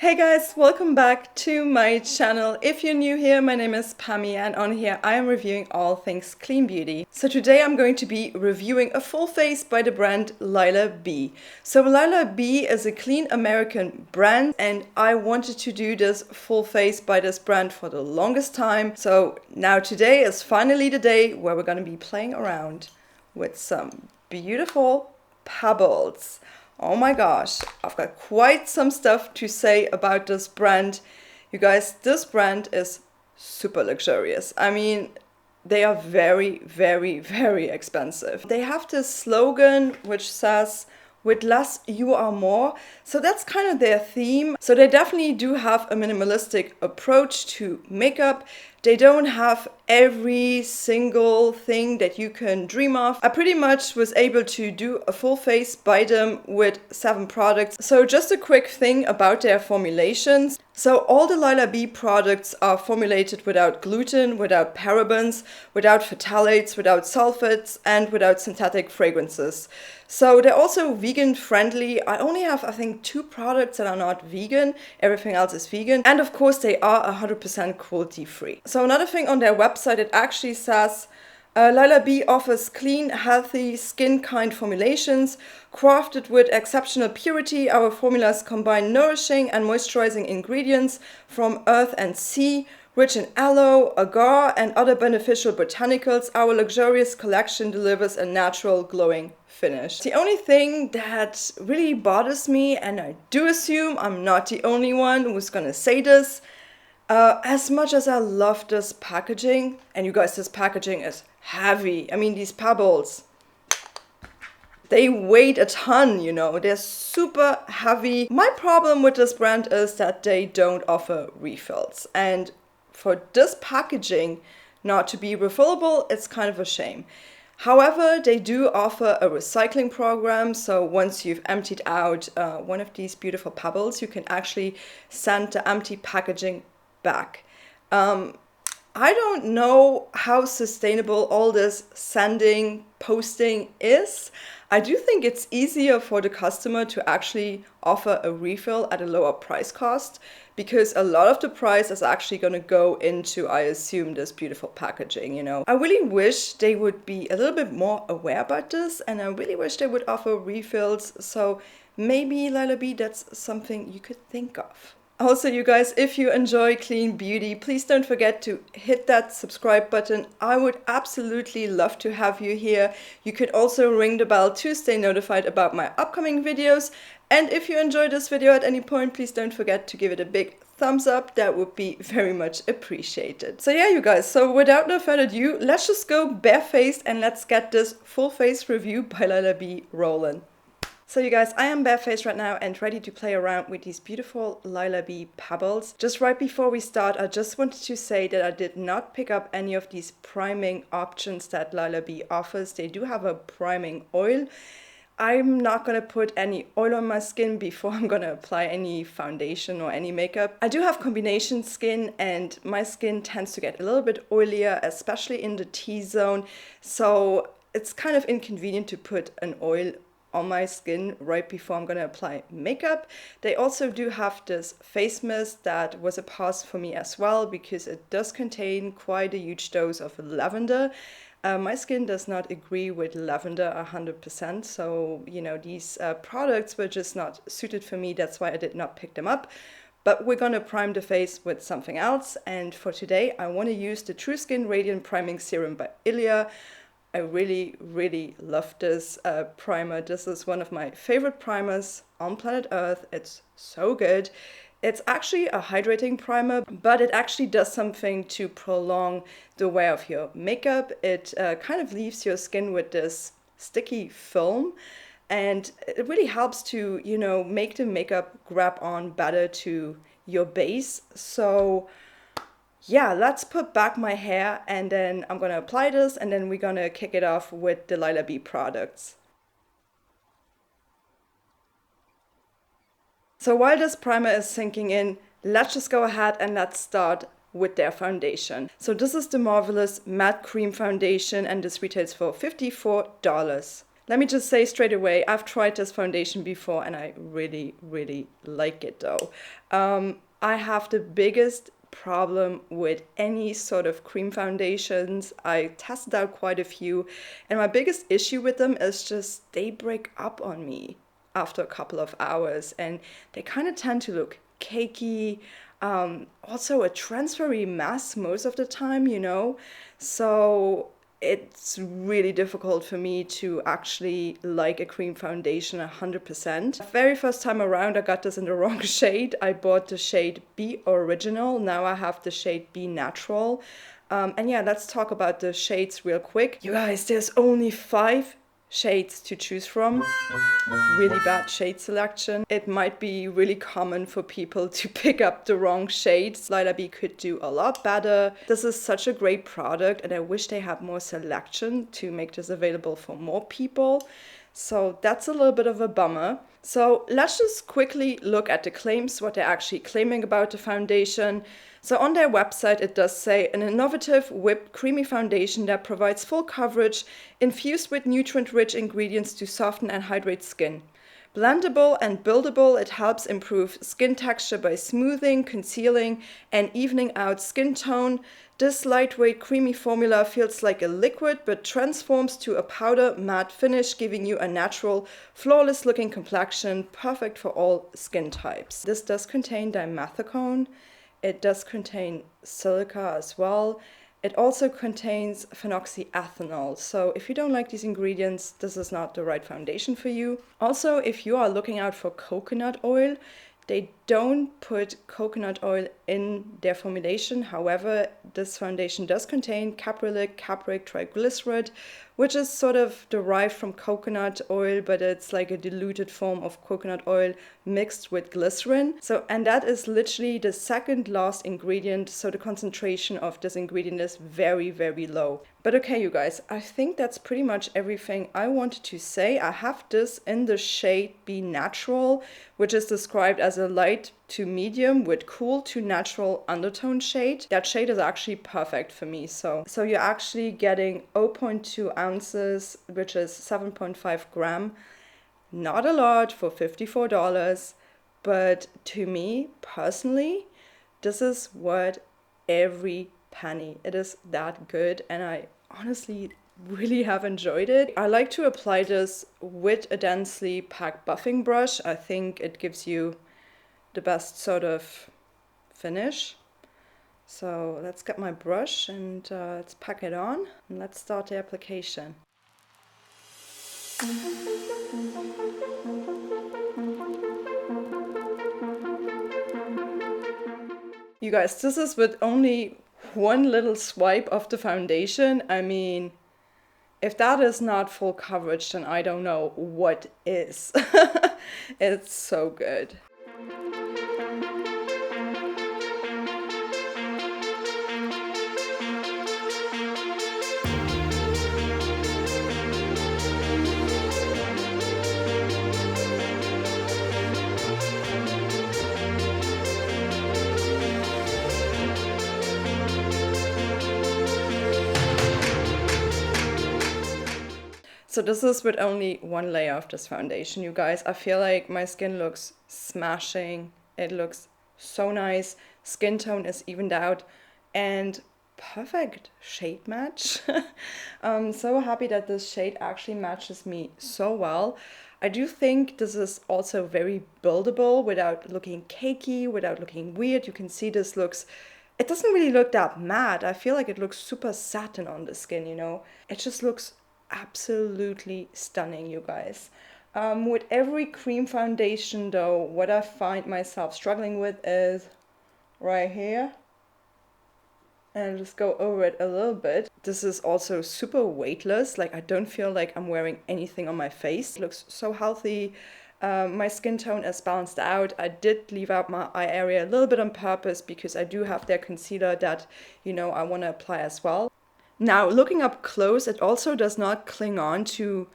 Hey guys, welcome back to my channel. If you're new here, my name is Pammy and on here I am reviewing all things clean beauty. So today I'm going to be reviewing a full face by the brand Lilah B. So Lilah B is a clean American brand and I wanted to do this full face by this brand for the longest time. So now today is finally the day where we're going to be playing around with some beautiful pebbles. Oh my gosh, I've got quite some stuff to say about this brand. You guys, this brand is super luxurious. I mean, they are very, very, very expensive. They have this slogan which says, "With less, you are more." So that's kind of their theme. So they definitely do have a minimalistic approach to makeup. They don't have every single thing that you can dream of. I pretty much was able to do a full face by them with 7 products. So just a quick thing about their formulations. So all the Lilah B products are formulated without gluten, without parabens, without phthalates, without sulfates, and without synthetic fragrances. So they're also vegan friendly. I only have, I think, 2 products that are not vegan. Everything else is vegan. And of course, they are 100% cruelty free. So another thing on their website, it actually says, Lilah B offers clean, healthy, skin-kind formulations. Crafted with exceptional purity, our formulas combine nourishing and moisturizing ingredients from earth and sea. Rich in aloe, agar, and other beneficial botanicals, our luxurious collection delivers a natural, glowing finish. The only thing that really bothers me, and I do assume I'm not the only one who's gonna say this, as much as I love this packaging, and you guys, this packaging is heavy. I mean, these pebbles, they weigh a ton, you know, they're super heavy. My problem with this brand is that they don't offer refills. And for this packaging not to be refillable, it's kind of a shame. However, they do offer a recycling program. So once you've emptied out one of these beautiful pebbles, you can actually send the empty packaging back. I don't know how sustainable all this sending, posting is. I do think it's easier for the customer to actually offer a refill at a lower price cost, because a lot of the price is actually going to go into, I assume, this beautiful packaging, you know. I really wish they would be a little bit more aware about this, and I really wish they would offer refills. So maybe Lilah B, that's something you could think of. Also, you guys, if you enjoy clean beauty, please don't forget to hit that subscribe button. I would absolutely love to have you here. You could also ring the bell to stay notified about my upcoming videos. And if you enjoyed this video at any point, please don't forget to give it a big thumbs up. That would be very much appreciated. So yeah, you guys, so without no further ado, let's just go barefaced and let's get this full face review by Lilah B rolling. So you guys, I am barefaced right now and ready to play around with these beautiful Lilah B pebbles. Just right before we start, I just wanted to say that I did not pick up any of these priming options that Lilah B offers. They do have a priming oil. I'm not going to put any oil on my skin before I'm going to apply any foundation or any makeup. I do have combination skin and my skin tends to get a little bit oilier, especially in the T-zone. So it's kind of inconvenient to put an oil on my skin right before I'm going to apply makeup. They also do have this face mist that was a pause for me as well, because it does contain quite a huge dose of lavender. My skin does not agree with lavender 100%, so you know, these products were just not suited for me. That's why I did not pick them up. But we're gonna prime the face with something else, and for today I want to use the True Skin Radiant Priming Serum by Ilia. I really, really love this primer. This is one of my favorite primers on planet Earth. It's so good. It's actually a hydrating primer, but it actually does something to prolong the wear of your makeup. It kind of leaves your skin with this sticky film, and it really helps to, you know, make the makeup grab on better to your base. So yeah, let's put back my hair and then I'm gonna apply this and then we're gonna kick it off with the Lilah B products. So while this primer is sinking in, let's just go ahead and let's start with their foundation. So this is the Marvelous Matte Cream Foundation and this retails for $54. Let me just say straight away, I've tried this foundation before and I really, really like it though. I have the biggest problem with any sort of cream foundations. I tested out quite a few, and my biggest issue with them is just they break up on me after a couple of hours, and they kind of tend to look cakey. Also a transfery mess most of the time, you know. So it's really difficult for me to actually like a cream foundation 100%. The very first time around, I got this in the wrong shade. I bought the shade B Original. Now I have the shade B Natural. And yeah, let's talk about the shades real quick. You guys, there's only 5 shades to choose from. Really bad shade selection. It might be really common for people to pick up the wrong shades. Lilah B could do a lot better. This is such a great product and I wish they had more selection to make this available for more people. So that's a little bit of a bummer. So let's just quickly look at the claims, what they're actually claiming about the foundation. So on their website, it does say an innovative whipped creamy foundation that provides full coverage infused with nutrient-rich ingredients to soften and hydrate skin. Blendable and buildable, it helps improve skin texture by smoothing, concealing, and evening out skin tone. This lightweight creamy formula feels like a liquid but transforms to a powder matte finish, giving you a natural, flawless looking complexion, perfect for all skin types. This does contain dimethicone. It does contain silica as well. It also contains phenoxyethanol. So if you don't like these ingredients, this is not the right foundation for you. Also, if you are looking out for coconut oil, they don't put coconut oil in their formulation. However, this foundation does contain caprylic, capric triglyceride, which is sort of derived from coconut oil, but it's like a diluted form of coconut oil mixed with glycerin. And that is literally the second last ingredient. So the concentration of this ingredient is very, very low. But okay, you guys, I think that's pretty much everything I wanted to say. I have this in the shade Be Natural, which is described as a light to medium with cool to natural undertone shade. That shade is actually perfect for me. So you're actually getting 0.2 ounces, which is 7.5 gram. Not a lot for $54, but to me personally, this is worth every penny. It is that good, and I honestly really have enjoyed it. I like to apply this with a densely packed buffing brush. I think it gives you the best sort of finish. So let's get my brush and let's pack it on and let's start the application. You guys, this is with only one little swipe of the foundation. I mean, if that is not full coverage, then I don't know what is. It's so good. So this is with only one layer of this foundation, you guys. I feel like my skin looks smashing. It looks so nice. Skin tone is evened out and perfect shade match. I'm so happy that this shade actually matches me so well. I do think this is also very buildable without looking cakey, without looking weird. You can see this looks, it doesn't really look that matte. I feel like it looks super satin on the skin, you know. It just looks absolutely stunning, you guys. With every cream foundation though, what I find myself struggling with is right here. And I'll just go over it a little bit. This is also super weightless. Like, I don't feel like I'm wearing anything on my face. It looks so healthy. My skin tone is balanced out. I did leave out my eye area a little bit on purpose because I do have their concealer that, you know, I want to apply as well. Now, looking up close, it also does not cling on to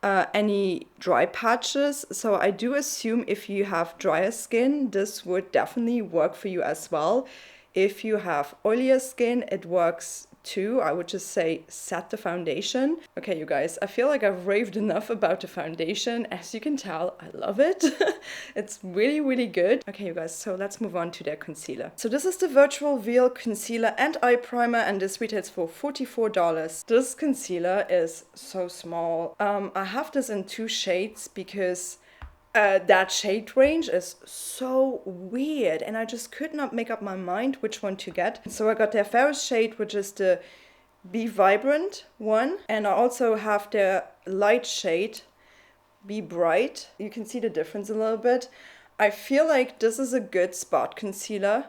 any dry patches. So I do assume if you have drier skin, this would definitely work for you as well. If you have oilier skin, it works 2, I would just say set the foundation. Okay, you guys, I feel like I've raved enough about the foundation. As you can tell, I love it. It's really, really good. Okay, you guys, so let's move on to their concealer. So this is the Virtual Veil Concealer and Eye Primer, and this retails for $44. This concealer is so small. I have this in 2 shades because that shade range is so weird and I just could not make up my mind which one to get. So I got their fairest shade, which is the Be Vibrant one, and I also have their light shade, Be Bright. You can see the difference a little bit. I feel like this is a good spot concealer.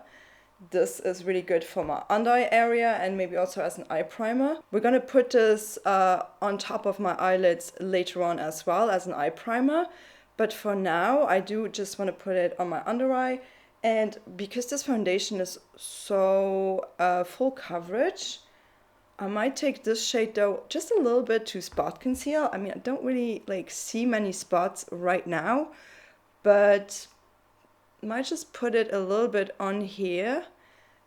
This is really good for my under eye area and maybe also as an eye primer. We're gonna put this on top of my eyelids later on as well as an eye primer. But for now, I do just want to put it on my under eye. And because this foundation is so full coverage, I might take this shade though just a little bit to spot conceal. I mean, I don't really like see many spots right now, but I might just put it a little bit on here.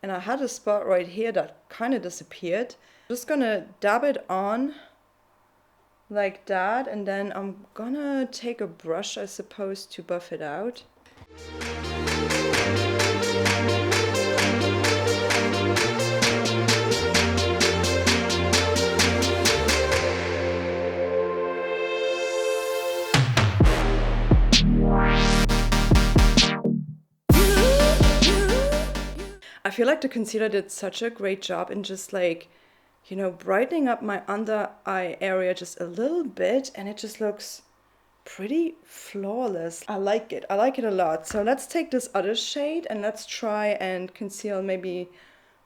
And I had a spot right here that kind of disappeared. Just gonna dab it on like that, and then I'm gonna take a brush, I suppose, to buff it out. I feel like the concealer did such a great job in just like, you know, brightening up my under eye area just a little bit, and it just looks pretty flawless. I like it. I like it a lot. So let's take this other shade and let's try and conceal maybe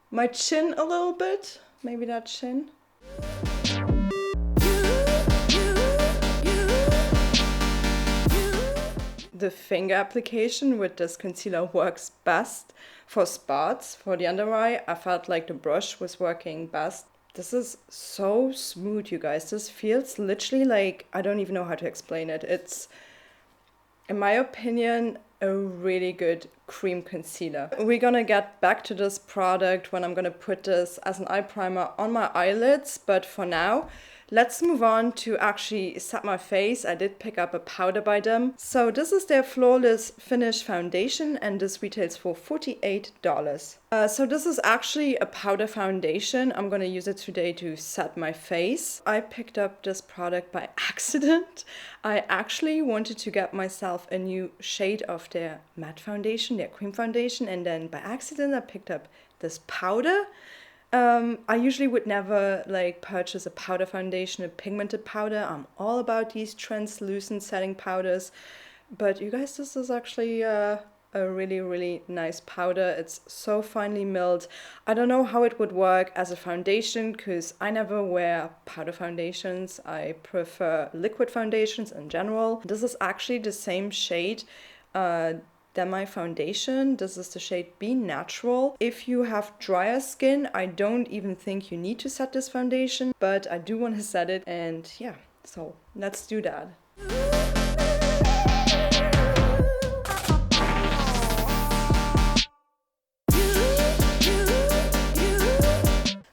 my chin a little bit. Maybe that chin. The finger application with this concealer works best for spots. For the under eye, I felt like the brush was working best. This is so smooth, you guys. This feels literally like, I don't even know how to explain it. It's, in my opinion, a really good cream concealer. We're gonna get back to this product when I'm gonna put this as an eye primer on my eyelids, but for now, let's move on to actually set my face. I did pick up a powder by them. So this is their Flawless Finish Foundation, and this retails for $48. So this is actually a powder foundation. I'm gonna use it today to set my face. I picked up this product by accident. I actually wanted to get myself a new shade of their matte foundation, their cream foundation, and then by accident I picked up this powder. I usually would never like purchase a powder foundation, a pigmented powder. I'm all about these translucent setting powders. But you guys, this is actually a really, really nice powder. It's so finely milled. I don't know how it would work as a foundation because I never wear powder foundations. I prefer liquid foundations in general. This is actually the same shade than my foundation. This is the shade Be Natural. If you have drier skin, I don't even think you need to set this foundation, but I do want to set it, and yeah, so let's do that.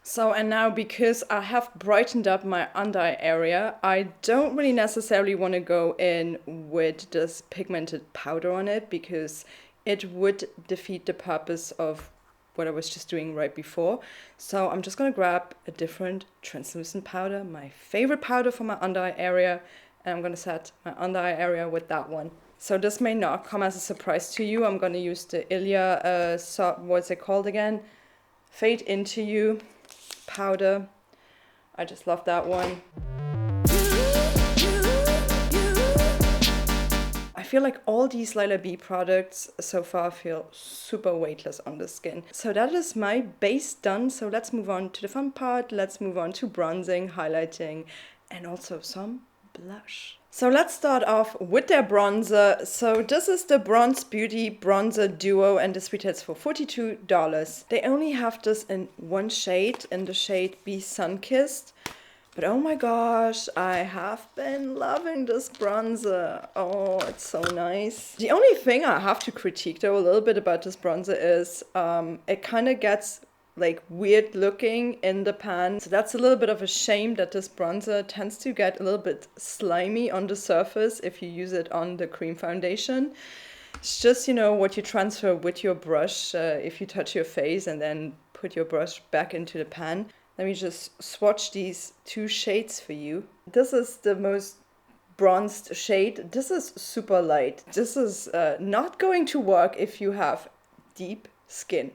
So, and now because I have brightened up my under eye area, I don't really necessarily want to go in with this pigmented powder on it because it would defeat the purpose of what I was just doing right before. So I'm just going to grab a different translucent powder, my favorite powder for my under eye area, and I'm going to set my under eye area with that one. So this may not come as a surprise to you. I'm going to use the Ilia, what's it called again? Fade Into You powder. I just love that one. I feel like all these Lilah B products so far feel super weightless on the skin. So that is my base done. So let's move on to the fun part. Let's move on to bronzing, highlighting, and also some blush. So let's start off with their bronzer. So this is the Bronze Beauty Bronzer Duo, and this retails for $42. They only have this in one shade, in the shade Be Sunkissed. But oh my gosh, I have been loving this bronzer. Oh, it's so nice. The only thing I have to critique though a little bit about this bronzer is it kind of gets like weird looking in the pan. So that's a little bit of a shame that this bronzer tends to get a little bit slimy on the surface if you use it on the cream foundation. It's just, you know, what you transfer with your brush if you touch your face and then put your brush back into the pan. Let me just swatch these two shades for you. This is the most bronzed shade. This is super light. This is not going to work if you have deep skin.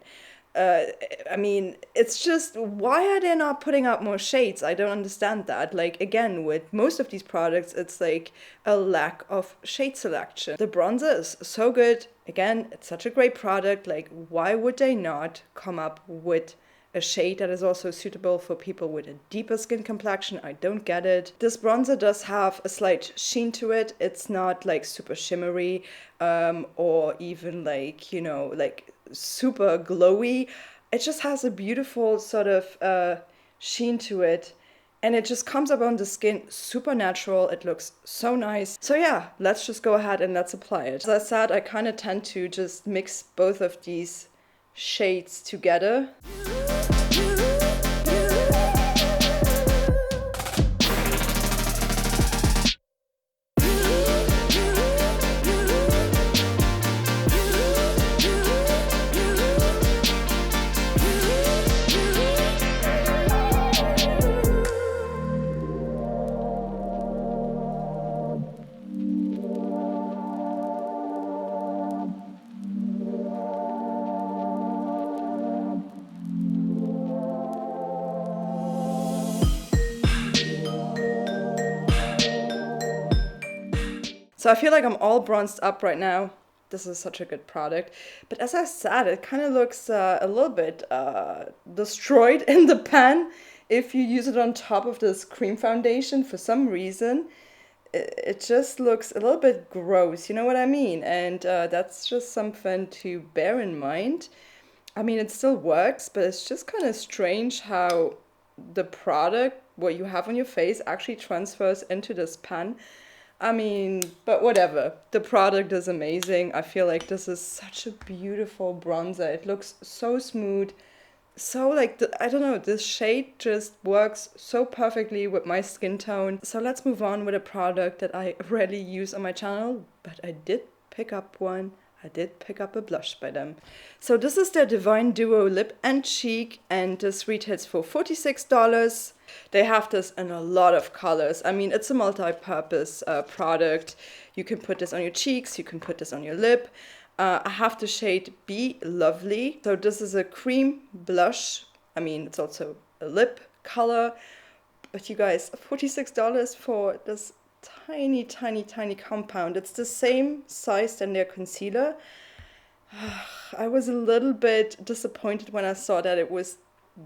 I mean, it's just, why are they not putting out more shades? I don't understand that. Like, again, with most of these products, it's like a lack of shade selection. The bronzer is so good. Again, it's such a great product. Like, why would they not come up with a shade that is also suitable for people with a deeper skin complexion? I don't get it. This bronzer does have a slight sheen to it. It's not like super shimmery or even like, you know, like super glowy. It just has a beautiful sort of sheen to it. And it just comes up on the skin super natural. It looks so nice. So yeah, let's just go ahead and let's apply it. As I said, I kind of tend to just mix both of these shades together. So I feel like I'm all bronzed up right now. This is such a good product. But as I said, it kind of looks a little bit destroyed in the pan if you use it on top of this cream foundation. For some reason, it just looks a little bit gross, you know what I mean? And that's just something to bear in mind. I mean, it still works, but it's just kind of strange how the product, what you have on your face, actually transfers into this pan. I mean, but whatever. The product is amazing. I feel like this is such a beautiful bronzer. It looks so smooth. So like, I don't know, this shade just works so perfectly with my skin tone. So let's move on with a product that I rarely use on my channel, but I did pick up one. I did pick up a blush by them. So this is their Divine Duo Lip and Cheek, and this retails for $46. They have this in a lot of colors. I mean, it's a multi-purpose product. You can put this on your cheeks, you can put this on your lip. I have the shade Be Lovely. So this is a cream blush. I mean, it's also a lip color. But you guys, $46 for this tiny, tiny, tiny compound. It's the same size than their concealer. I was a little bit disappointed when I saw that it was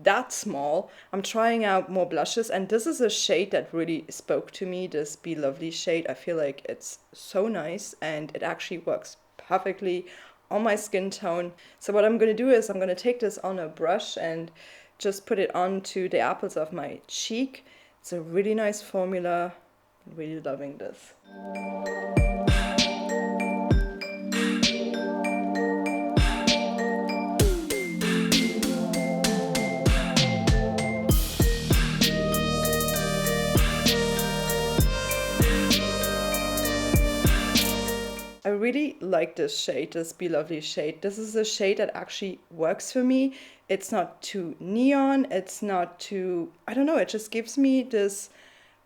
that small. I'm trying out more blushes, and this is a shade that really spoke to me, this Be Lovely shade. I feel like it's so nice, and it actually works perfectly on my skin tone. So what I'm going to do is I'm going to take this on a brush and just put it onto the apples of my cheek. It's a really nice formula. I'm really loving this. I really like this shade, this Be Lovely shade. This is a shade that actually works for me. It's not too neon, it's not too, I don't know, it just gives me this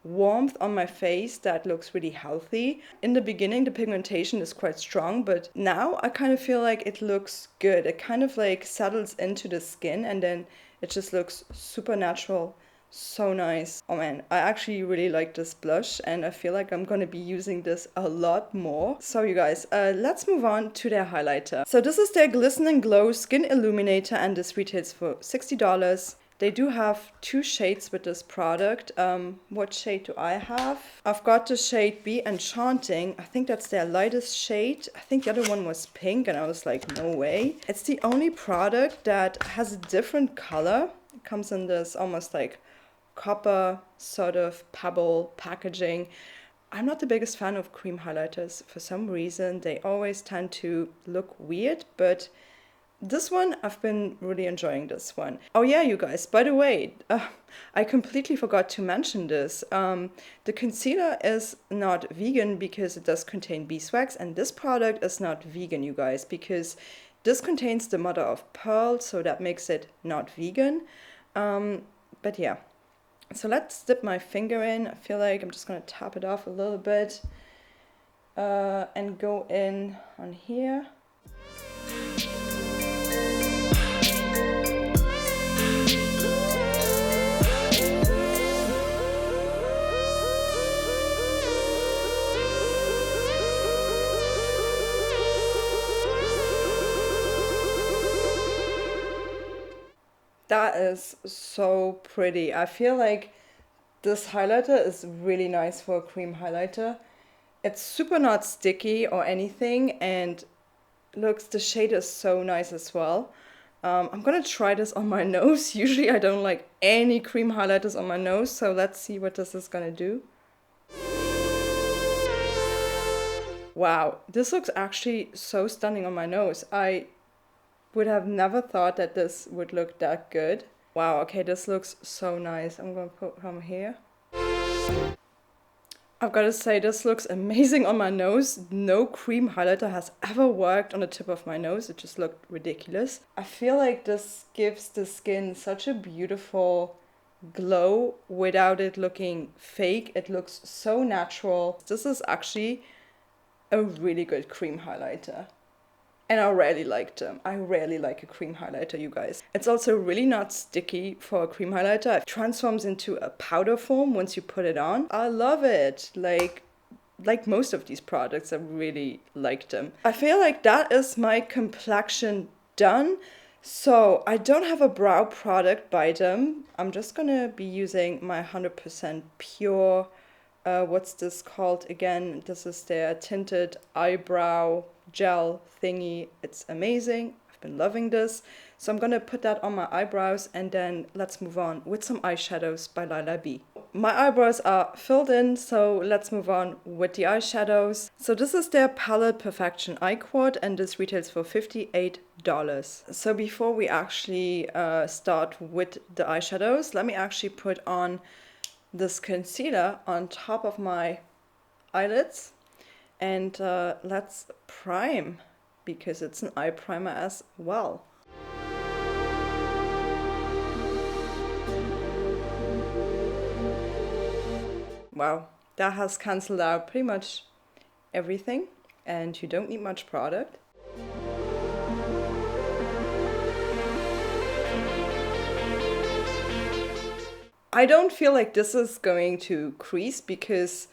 warmth on my face that looks really healthy. In the beginning, the pigmentation is quite strong, but now I kind of feel like it looks good. It kind of like settles into the skin, and then it just looks super natural. So nice. Oh man, I actually really like this blush, and I feel like I'm gonna be using this a lot more. So you guys, let's move on to their highlighter. So this is their Glisten and Glow Skin Illuminator, and this retails for $60. They do have two shades with this product. What shade do I have? I've got the shade Be Enchanting. I think that's their lightest shade. I think the other one was pink, and I was like, no way. It's the only product that has a different color. It comes in this almost like copper sort of pebble packaging. I'm not the biggest fan of cream highlighters. For some reason, they always tend to look weird, but This one, I've been really enjoying this one. Oh yeah, you guys, by the way, I completely forgot to mention this. The concealer is not vegan because it does contain beeswax, and this product is not vegan, you guys, because this contains the mother of pearl, so that makes it not vegan. But yeah, so let's dip my finger in. I feel like I'm just gonna tap it off a little bit and go in on here. That is so pretty. I feel like this highlighter is really nice for a cream highlighter. It's super not sticky or anything, and looks, the shade is so nice as well. I'm gonna try this on my nose. Usually I don't like any cream highlighters on my nose, so let's see what this is gonna do. Wow, this looks actually so stunning on my nose. I would have never thought that this would look that good. Wow, okay, this looks so nice. I'm gonna put some here. I've got to say, this looks amazing on my nose. No cream highlighter has ever worked on the tip of my nose. It just looked ridiculous. I feel like this gives the skin such a beautiful glow without it looking fake. It looks so natural. This is actually a really good cream highlighter. And I rarely like them. I rarely like a cream highlighter, you guys. It's also really not sticky for a cream highlighter. It transforms into a powder form once you put it on. I love it. Like most of these products, I really like them. I feel like that is my complexion done. So I don't have a brow product by them. I'm just gonna be using my 100% pure, what's this called again? This is their tinted eyebrow gel thingy. It's amazing. I've been loving this. So I'm gonna put that on my eyebrows, and then let's move on with some eyeshadows by Lilah B. My eyebrows are filled in, so let's move on with the eyeshadows. So this is their Palette Perfection Eye Quad, and this retails for $58. So before we actually start with the eyeshadows, let me actually put on this concealer on top of my eyelids. And let's prime, because it's an eye primer as well. Wow, that has cancelled out pretty much everything, and you don't need much product. I don't feel like this is going to crease because,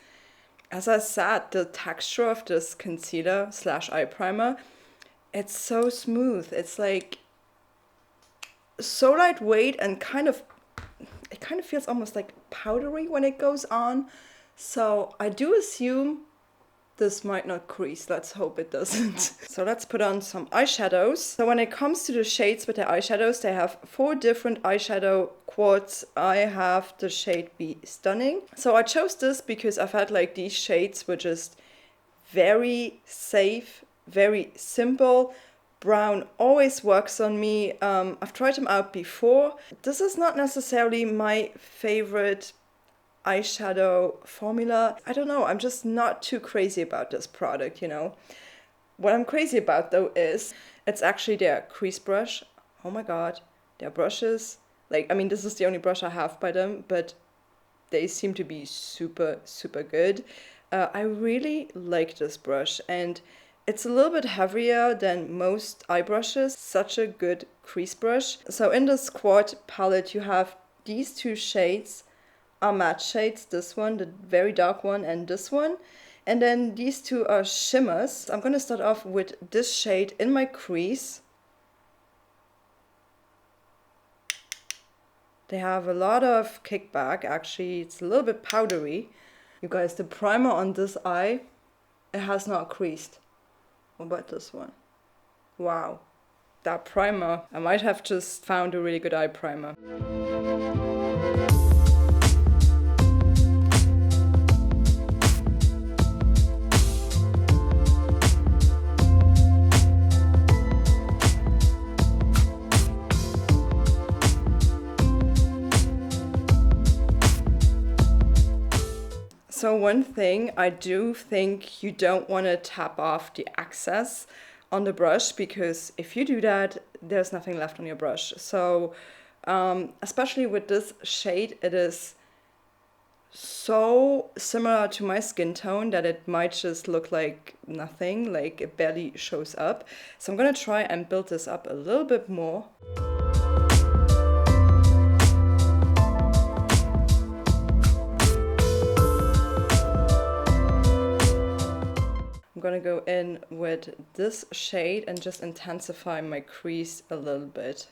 as I said, the texture of this concealer slash eye primer, it's so smooth. It's like so lightweight and it kind of feels almost like powdery when it goes on. So I do assume this might not crease. Let's hope it doesn't. So let's put on some eyeshadows. So when it comes to the shades with the eyeshadows, they have 4 different eyeshadow quads. I have the shade Be Stunning. So I chose this because I felt like these shades were just very safe, very simple. Brown always works on me. I've tried them out before. This is not necessarily my favorite eyeshadow formula. I don't know, I'm just not too crazy about this product, you know. What I'm crazy about though is it's actually their crease brush. Oh my god, their brushes. Like, I mean, this is the only brush I have by them, but they seem to be super, super good. I really like this brush, and it's a little bit heavier than most eye brushes. Such a good crease brush. So in this quad palette, you have these 2 shades are matte shades, this one, the very dark one, and this one. And then these 2 are shimmers. I'm going to start off with this shade in my crease. They have a lot of kickback, actually. It's a little bit powdery. You guys, the primer on this eye, it has not creased. What about this one? Wow, that primer. I might have just found a really good eye primer. one thing, I do think you don't want to tap off the excess on the brush, because if you do that, there's nothing left on your brush. So especially with this shade, it is so similar to my skin tone that it might just look like nothing, like it barely shows up. So I'm gonna try and build this up a little bit more. I'm gonna go in with this shade and just intensify my crease a little bit.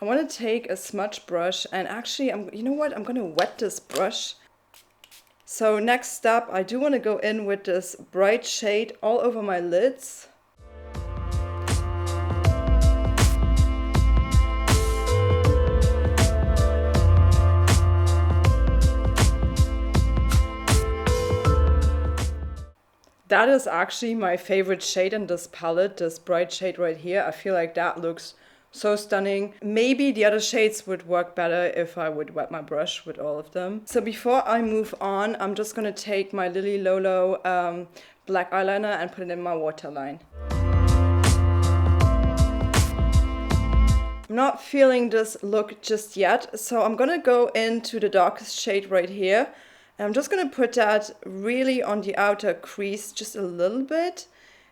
I want to take a smudge brush and actually, you know what, I'm going to wet this brush. So next step, I do want to go in with this bright shade all over my lids. That is actually my favorite shade in this palette, this bright shade right here. I feel like that looks so stunning. Maybe the other shades would work better if I would wet my brush with all of them. So before I move on, I'm just gonna take my Lily Lolo black eyeliner and put it in my waterline. I'm not feeling this look just yet, so I'm gonna go into the darkest shade right here. And I'm just gonna put that really on the outer crease just a little bit,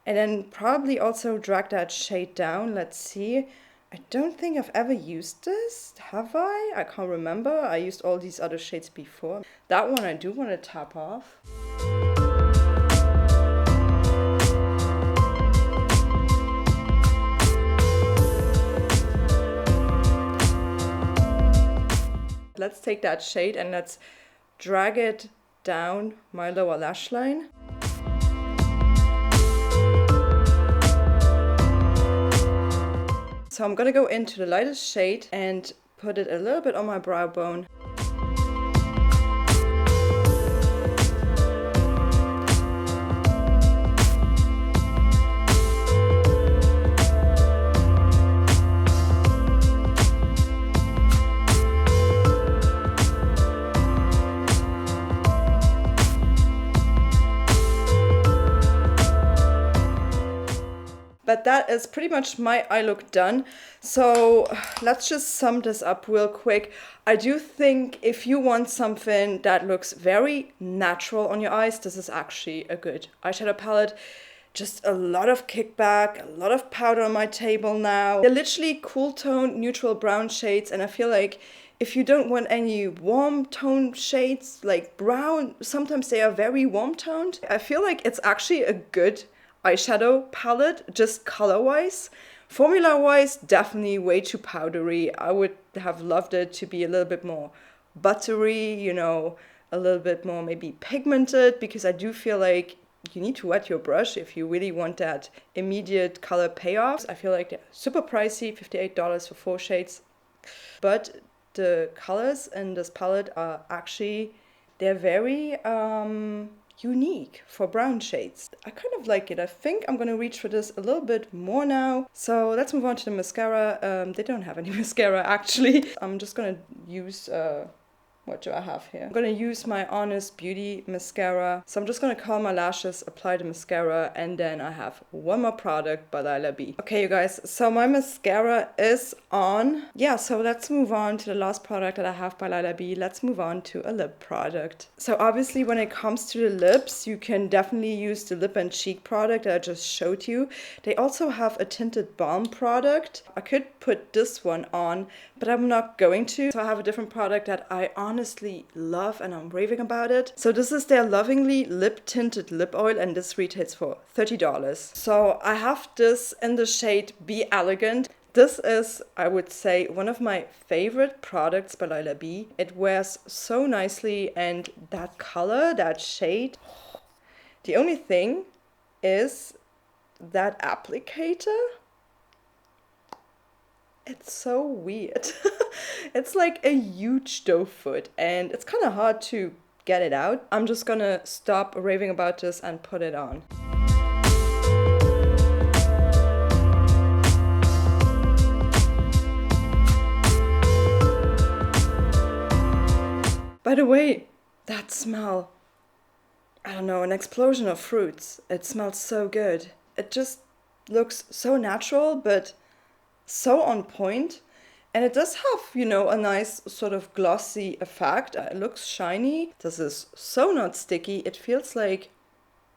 and then probably also drag that shade down. Let's see. I don't think I've ever used this, have I? I can't remember. I used all these other shades before. That one I do want to tap off. Let's take that shade and let's drag it down my lower lash line. So I'm gonna go into the lightest shade and put it a little bit on my brow bone. But that is pretty much my eye look done. So let's just sum this up real quick. I do think if you want something that looks very natural on your eyes, this is actually a good eyeshadow palette. Just a lot of kickback, a lot of powder on my table now. They're literally cool tone, neutral brown shades, and I feel like if you don't want any warm tone shades like brown, sometimes they are very warm toned. I feel like it's actually a good eyeshadow palette, just color-wise. Formula-wise, definitely way too powdery. I would have loved it to be a little bit more buttery, you know, a little bit more maybe pigmented, because I do feel like you need to wet your brush if you really want that immediate color payoff. I feel like they're super pricey, $58 for 4 shades. But the colors in this palette are actually, they're very unique for brown shades. I kind of like it. I think I'm gonna reach for this a little bit more now. So let's move on to the mascara. They don't have any mascara actually. I'm just gonna use what do I have here? I'm gonna use my Honest Beauty mascara. So I'm just gonna curl my lashes, apply the mascara, and then I have one more product by Lilah B. Okay, you guys, so my mascara is on. Yeah, so let's move on to the last product that I have by Lilah B. Let's move on to a lip product. So obviously when it comes to the lips, you can definitely use the lip and cheek product that I just showed you. They also have a tinted balm product. I could put this one on, but I'm not going to. So I have a different product that I honestly love and I'm raving about it. So this is their Lovingly Lip Tinted Lip Oil, and this retails for $30. So I have this in the shade Be Elegant. This is, I would say, one of my favorite products by Lilah B. It wears so nicely, and that color, that shade. The only thing is that applicator. It's so weird. It's like a huge doe foot and it's kind of hard to get it out. I'm just gonna stop raving about this and put it on. By the way, that smell, I don't know, an explosion of fruits. It smells so good. It just looks so natural, but so on point. And it does have, you know, a nice sort of glossy effect. It looks shiny. This is so not sticky. It feels like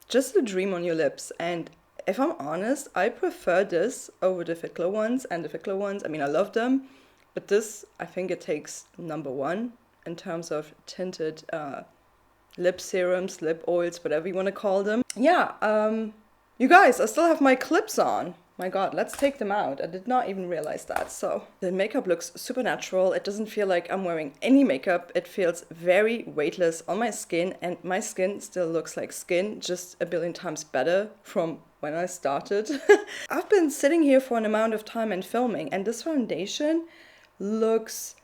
just a dream on your lips. And if I'm honest, I prefer this over the Fit Glow ones. And the Fit Glow ones, I mean, I love them. But this, I think it takes number one in terms of tinted lip serums, lip oils, whatever you want to call them. Yeah, you guys, I still have my clips on. My god, let's take them out. I did not even realize that. So the makeup looks super natural. It doesn't feel like I'm wearing any makeup. It feels very weightless on my skin, and my skin still looks like skin, just a billion times better from when I started. I've been sitting here for an amount of time and filming, and this foundation looks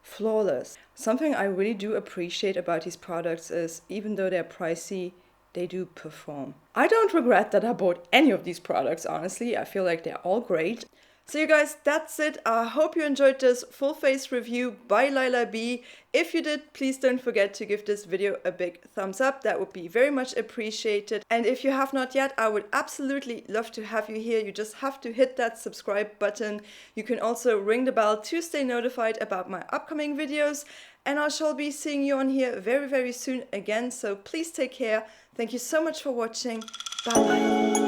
flawless. Something I really do appreciate about these products is, even though they're pricey, they do perform. I don't regret that I bought any of these products, honestly. I feel like they're all great. So you guys, that's it. I hope you enjoyed this full face review by Lilah B. If you did, please don't forget to give this video a big thumbs up. That would be very much appreciated. And if you have not yet, I would absolutely love to have you here. You just have to hit that subscribe button. You can also ring the bell to stay notified about my upcoming videos. And I shall be seeing you on here very, very soon again. So please take care. Thank you so much for watching. Bye bye.